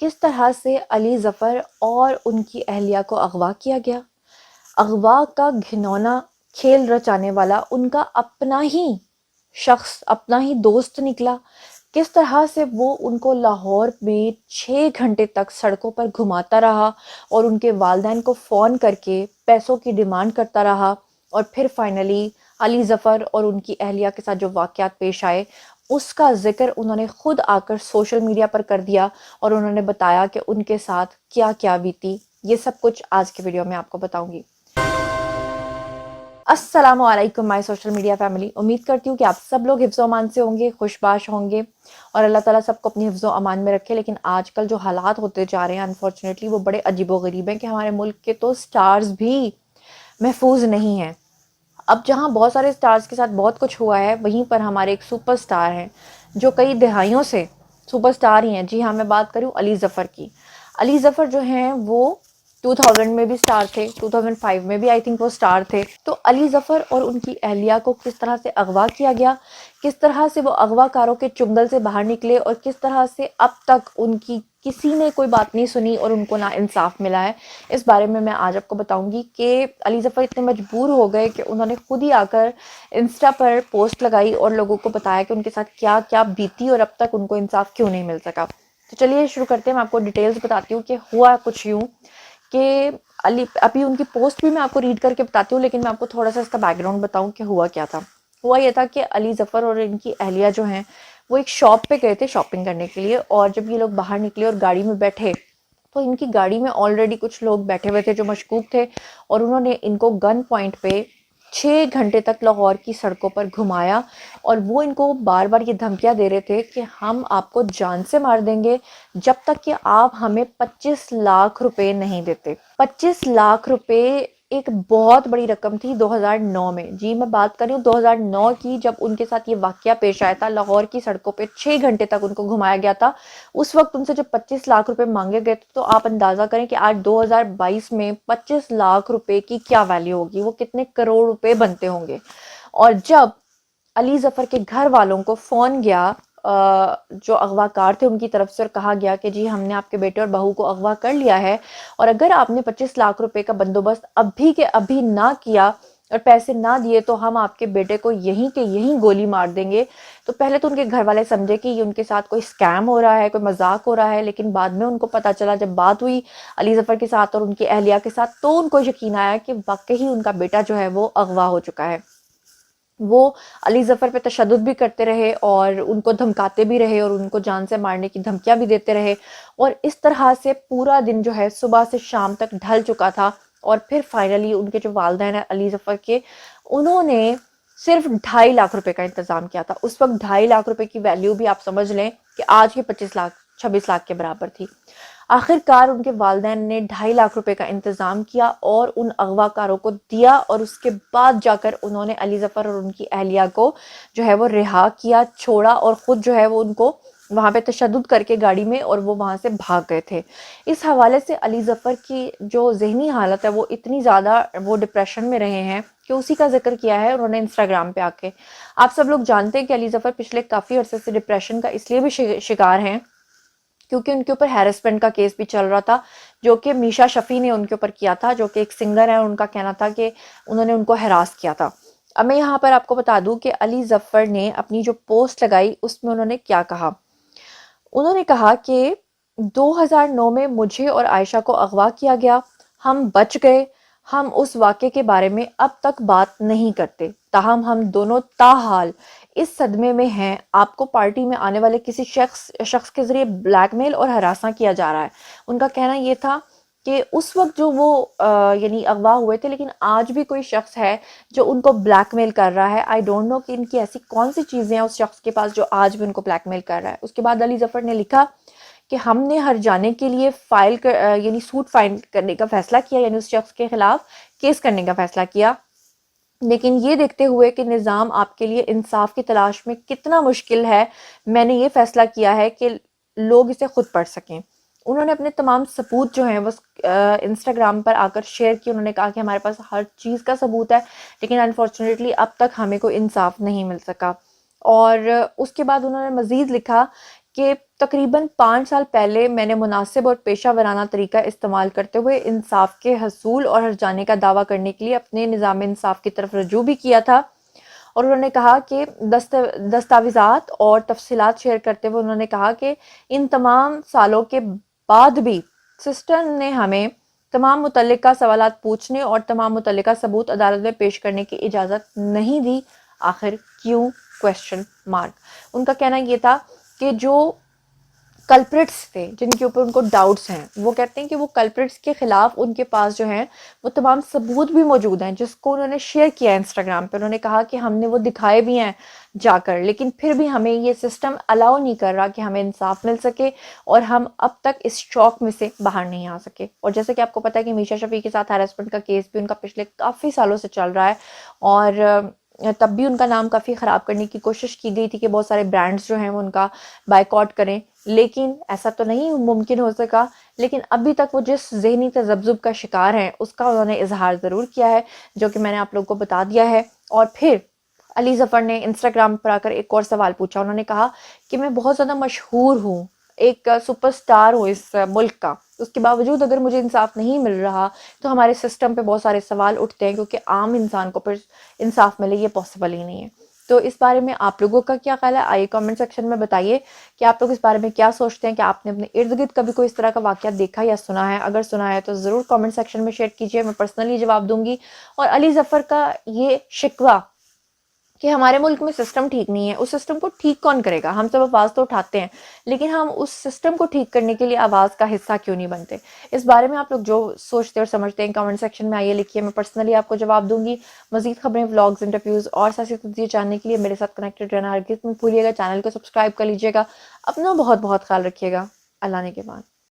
کس طرح سے علی ظفر اور ان کی اہلیہ کو اغوا کیا گیا۔ اغوا کا گھنونا کھیل رچانے والا ان کا اپنا ہی شخص، اپنا ہی دوست نکلا۔ کس طرح سے وہ ان کو لاہور میں 6 گھنٹے تک سڑکوں پر گھماتا رہا اور ان کے والدین کو فون کر کے پیسوں کی ڈیمانڈ کرتا رہا، اور پھر فائنلی علی ظفر اور ان کی اہلیہ کے ساتھ جو واقعات پیش آئے اس کا ذکر انہوں نے خود آ کر سوشل میڈیا پر کر دیا، اور انہوں نے بتایا کہ ان کے ساتھ کیا کیا بیتی۔ یہ سب کچھ آج کے ویڈیو میں آپ کو بتاؤں گی۔ السلام علیکم مائی سوشل میڈیا فیملی، امید کرتی ہوں کہ آپ سب لوگ حفظ و امان سے ہوں گے، خوش باش ہوں گے، اور اللہ تعالیٰ سب کو اپنی حفظ و امان میں رکھے۔ لیکن آج کل جو حالات ہوتے جا رہے ہیں انفارچونیٹلی وہ بڑے عجیب و غریب ہیں کہ ہمارے ملک کے تو سٹارز بھی محفوظ نہیں ہیں۔ اب جہاں بہت سارے سٹارز کے ساتھ بہت کچھ ہوا ہے، وہیں پر ہمارے ایک سپر سٹار ہیں جو کئی دہائیوں سے سپر سٹار ہی ہیں۔ جی ہاں، میں بات کروں علی ظفر کی۔ علی ظفر جو ہیں وہ 2000 میں بھی سٹار تھے، 2005 میں بھی آئی تھنک وہ سٹار تھے۔ تو علی ظفر اور ان کی اہلیہ کو کس طرح سے اغوا کیا گیا، کس طرح سے وہ اغوا کاروں کے چنگل سے باہر نکلے، اور کس طرح سے اب تک ان کی کسی نے کوئی بات نہیں سنی اور ان کو نا انصاف ملا ہے، اس بارے میں آج آپ کو بتاؤں گی کہ علی ظفر اتنے مجبور ہو گئے کہ انہوں نے خود ہی آ کر انسٹا پر پوسٹ لگائی اور لوگوں کو بتایا کہ ان کے ساتھ کیا کیا بیتی اور اب تک ان کو انصاف کیوں نہیں مل سکا۔ تو چلیے شروع کرتے ہیں۔ میں آپ کو ڈیٹیلز بتاتی ہوں کہ ہوا کچھ یوں کہ ابھی ان کی پوسٹ بھی میں آپ کو ریڈ کر کے بتاتی ہوں، لیکن میں آپ کو تھوڑا سا اس کا بیک گراؤنڈ بتاؤں کہ ہوا کیا تھا۔ ہوا یہ تھا کہ علی ظفر اور ان کی اہلیہ جو ہیں وہ ایک شاپ پہ گئے تھے شاپنگ کرنے کے لیے، اور جب یہ لوگ باہر نکلے اور گاڑی میں بیٹھے تو ان کی گاڑی میں آلریڈی کچھ لوگ بیٹھے ہوئے تھے جو مشکوک تھے، اور انہوں نے ان کو گن پوائنٹ پہ 6 گھنٹے تک لاہور کی سڑکوں پر گھمایا، اور وہ ان کو بار بار یہ دھمکیاں دے رہے تھے کہ ہم آپ کو جان سے مار دیں گے جب تک کہ آپ ہمیں 25 لاکھ روپے نہیں دیتے۔ 25 لاکھ روپے ایک بہت بڑی رقم تھی 2009 میں۔ جی میں بات کر رہی ہوں 2009 کی، جب ان کے ساتھ یہ واقعہ پیش آیا تھا، لاہور کی سڑکوں پہ 6 گھنٹے تک ان کو گھمایا گیا تھا۔ اس وقت ان سے جب 25 لاکھ روپے مانگے گئے تھے، تو آپ اندازہ کریں کہ آج 2022 میں 25 لاکھ روپے کی کیا ویلیو ہوگی، وہ کتنے کروڑ روپے بنتے ہوں گے۔ اور جب علی ظفر کے گھر والوں کو فون گیا جو اغوا کار تھے ان کی طرف سے، اور کہا گیا کہ جی ہم نے آپ کے بیٹے اور بہو کو اغوا کر لیا ہے، اور اگر آپ نے 25 لاکھ روپے کا بندوبست ابھی کے ابھی نہ کیا اور پیسے نہ دیے تو ہم آپ کے بیٹے کو یہیں کے یہیں گولی مار دیں گے۔ تو پہلے تو ان کے گھر والے سمجھے کہ یہ ان کے ساتھ کوئی سکیم ہو رہا ہے، کوئی مذاق ہو رہا ہے، لیکن بعد میں ان کو پتا چلا، جب بات ہوئی علی ظفر کے ساتھ اور ان کی اہلیہ کے ساتھ، تو ان کو یقین آیا کہ واقعی ان کا بیٹا جو ہے وہ اغوا ہو چکا ہے۔ وہ علی ظفر پہ تشدد بھی کرتے رہے اور ان کو دھمکاتے بھی رہے اور ان کو جان سے مارنے کی دھمکیاں بھی دیتے رہے، اور اس طرح سے پورا دن جو ہے صبح سے شام تک ڈھل چکا تھا۔ اور پھر فائنلی ان کے جو والدین ہیں علی ظفر کے، انہوں نے صرف 2.5 لاکھ روپے کا انتظام کیا تھا۔ اس وقت 2.5 لاکھ روپے کی ویلیو بھی آپ سمجھ لیں کہ آج کے 26 لاکھ کے برابر تھی۔ آخر کار ان کے والدین نے 2.5 لاکھ روپے کا انتظام کیا اور ان اغوا کاروں کو دیا، اور اس کے بعد جا کر انہوں نے علی ظفر اور ان کی اہلیہ کو جو ہے وہ رہا کیا، چھوڑا، اور خود جو ہے وہ ان کو وہاں پہ تشدد کر کے گاڑی میں، اور وہ وہاں سے بھاگ گئے تھے۔ اس حوالے سے علی ظفر کی جو ذہنی حالت ہے وہ اتنی زیادہ وہ ڈپریشن میں رہے ہیں کہ اسی کا ذکر کیا ہے انہوں نے انسٹاگرام پہ آ کے۔ آپ سب لوگ جانتے ہیں کہ علی ظفر پچھلے کافی عرصے سے ڈپریشن کا اس لیے بھی شکار ہیں کیونکہ ان کے اوپر ہیرسمنٹ کا کیس بھی چل رہا تھا، جو کہ میشا شفیع نے ان کے اوپر کیا تھا، جو کہ ایک سنگر ہے، اور ان کا کہنا تھا کہ انہوں نے ان کو ہراس کیا تھا۔ اب میں یہاں پر آپ کو بتا دوں کہ علی ظفر نے اپنی جو پوسٹ لگائی اس میں انہوں نے کیا کہا۔ انہوں نے کہا کہ 2009 میں مجھے اور عائشہ کو اغوا کیا گیا، ہم بچ گئے، ہم اس واقعے کے بارے میں اب تک بات نہیں کرتے، تاہم ہم دونوں تاحال اس صدمے میں ہیں، آپ کو پارٹی میں آنے والے کسی شخص کے ذریعے بلیک میل اور ہراساں کیا جا رہا ہے۔ ان کا کہنا یہ تھا کہ اس وقت جو وہ یعنی اغوا ہوئے تھے، لیکن آج بھی کوئی شخص ہے جو ان کو بلیک میل کر رہا ہے۔ آئی ڈونٹ نو کہ ان کی ایسی کون سی چیزیں ہیں اس شخص کے پاس جو آج بھی ان کو بلیک میل کر رہا ہے۔ اس کے بعد علی ظفر نے لکھا کہ ہم نے ہر جانے کے لیے یعنی سوٹ فائل کرنے کا فیصلہ کیا، یعنی اس شخص کے خلاف کیس کرنے کا فیصلہ کیا، لیکن یہ دیکھتے ہوئے کہ نظام آپ کے لیے انصاف کی تلاش میں کتنا مشکل ہے، میں نے یہ فیصلہ کیا ہے کہ لوگ اسے خود پڑھ سکیں۔ انہوں نے اپنے تمام ثبوت جو ہیں وہ انسٹاگرام پر آ کر شیئر کی۔ انہوں نے کہا کہ ہمارے پاس ہر چیز کا ثبوت ہے، لیکن انفارچونیٹلی اب تک ہمیں کوئی انصاف نہیں مل سکا۔ اور اس کے بعد انہوں نے مزید لکھا کہ تقریباً 5 سال پہلے میں نے مناسب اور پیشہ ورانہ طریقہ استعمال کرتے ہوئے انصاف کے حصول اور ہرجانے کا دعویٰ کرنے کے لیے اپنے نظام انصاف کی طرف رجوع بھی کیا تھا، اور انہوں نے کہا کہ دستاویزات اور تفصیلات شیئر کرتے ہوئے انہوں نے کہا کہ ان تمام سالوں کے بعد بھی سسٹم نے ہمیں تمام متعلقہ سوالات پوچھنے اور تمام متعلقہ ثبوت عدالت میں پیش کرنے کی اجازت نہیں دی، آخر کیوں؟ Question mark. ان کا کہنا یہ تھا کہ جو کلپرٹس تھے جن کے اوپر ان کو ڈاؤٹس ہیں، وہ کہتے ہیں کہ وہ کلپرٹس کے خلاف ان کے پاس جو ہیں وہ تمام ثبوت بھی موجود ہیں، جس کو انہوں نے شیئر کیا انسٹاگرام پہ۔ انہوں نے کہا کہ ہم نے وہ دکھائے بھی ہیں جا کر، لیکن پھر بھی ہمیں یہ سسٹم الاؤ نہیں کر رہا کہ ہمیں انصاف مل سکے، اور ہم اب تک اس شوق میں سے باہر نہیں آ سکے۔ اور جیسے کہ آپ کو پتہ ہے کہ میشا شفیع کے ساتھ ہیراسمنٹ کا کیس بھی ان کا پچھلے کافی سالوں سے چل رہا ہے، اور تب بھی ان کا نام کافی خراب کرنے کی کوشش کی گئی تھی کہ بہت سارے برانڈز جو ہیں وہ ان کا بائیکاٹ کریں، لیکن ایسا تو نہیں ممکن ہو سکا۔ لیکن ابھی تک وہ جس ذہنی تذبذب کا شکار ہیں اس کا انہوں نے اظہار ضرور کیا ہے، جو کہ میں نے آپ لوگوں کو بتا دیا ہے۔ اور پھر علی ظفر نے انسٹاگرام پر آ کر ایک اور سوال پوچھا۔ انہوں نے کہا کہ میں بہت زیادہ مشہور ہوں، ایک سپر سٹار ہوں اس ملک کا، اس کے باوجود اگر مجھے انصاف نہیں مل رہا تو ہمارے سسٹم پہ بہت سارے سوال اٹھتے ہیں، کیونکہ عام انسان کو پھر انصاف ملے یہ پاسبل ہی نہیں ہے۔ تو اس بارے میں آپ لوگوں کا کیا خیال ہے؟ آئیے کامنٹ سیکشن میں بتائیے کہ آپ لوگ اس بارے میں کیا سوچتے ہیں، کہ آپ نے اپنے ارد گرد کبھی کوئی اس طرح کا واقعہ دیکھا یا سنا ہے؟ اگر سنا ہے تو ضرور کامنٹ سیکشن میں شیئر کیجیے، میں پرسنلی جواب دوں گی۔ اور علی ظفر کا یہ شکوہ کہ ہمارے ملک میں سسٹم ٹھیک نہیں ہے، اس سسٹم کو ٹھیک کون کرے گا؟ ہم سب آواز تو اٹھاتے ہیں، لیکن ہم اس سسٹم کو ٹھیک کرنے کے لیے آواز کا حصہ کیوں نہیں بنتے؟ اس بارے میں آپ لوگ جو سوچتے اور سمجھتے ہیں کامنٹ سیکشن میں آئیے لکھیے، میں پرسنلی آپ کو جواب دوں گی۔ مزید خبریں، ولاگز، انٹرویوز اور سیاسی تجزیے جاننے کے لیے میرے ساتھ کنیکٹڈ رہنا ہرگز مت بھولیے گا۔ چینل کو سبسکرائب کر لیجیے گا۔ اپنا بہت بہت خیال رکھیے گا۔ اللہ نے کے بعد